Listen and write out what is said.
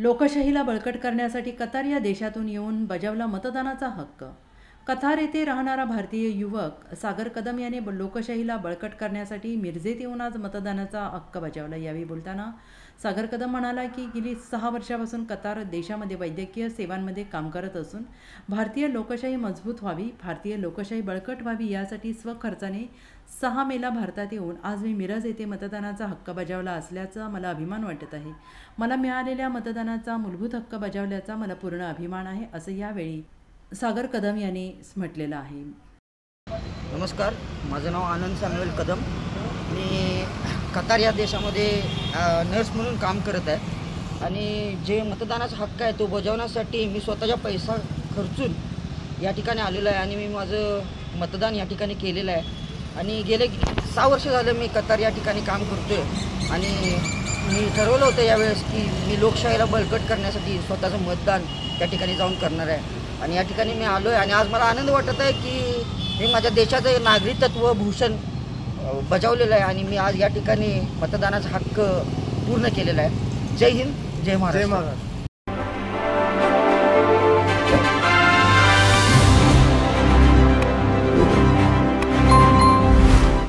लोकशाहीला बळकट करण्यासाठी कतार या देशातून येऊन बजावला मतदानाचा हक्क। कतार येथे राहणारा भारतीय युवक सागर कदम याने लोकशाहीला बळकट करण्यासाठी मिरजेत येऊन आज मतदानाचा हक्क बजावला। यावेळी बोलताना सागर कदम म्हणाला की गेली 6 वर्षापासून कतार देशामध्ये वैद्यकीय सेवांमध्ये काम करत असून भारतीय लोकशाही मजबूत व्हावी, भारतीय लोकशाही बळकट व्हावी यासाठी स्वखर्चाने 6 मेला भारतात येऊन आज मी मिरज येथे मतदानाचा हक्क बजावला असल्याचा मला अभिमान वाटत आहे। मला मिळालेल्या मतदानाचा मूलभूत हक्क बजावल्याचा मला पूर्ण अभिमान आहे, असं यावेळी सागर कदम यांनी म्हटलेलं आहे। नमस्कार, माझं नाव आनंद सॅम्युएल कदम। मी कतार या देशामध्ये नर्स म्हणून काम करत आहे आणि जे मतदानाचा हक्क आहे तो बजावण्यासाठी मी स्वतःचा पैसा खर्चून या ठिकाणी आलेलो आहे आणि मी माझं मतदान या ठिकाणी केलेलं आहे आणि गेले 6 वर्ष झाले मी कतार या ठिकाणी काम करतोय आणि मी ठरवलं होतं यावेळेस की मी लोकशाहीला बळकट करण्यासाठी स्वतःचं मतदान त्या ठिकाणी जाऊन करणार आहे आणि या ठिकाणी मी आलो आहे आणि आज मला आनंद वाटत आहे की मी माझ्या देशाचं नागरिकत्व भूषण बजावलेलं आहे आणि मी आज या ठिकाणी मतदानाचा हक्क पूर्ण केलेला आहे। जय हिंद, जय महाराष्ट्र।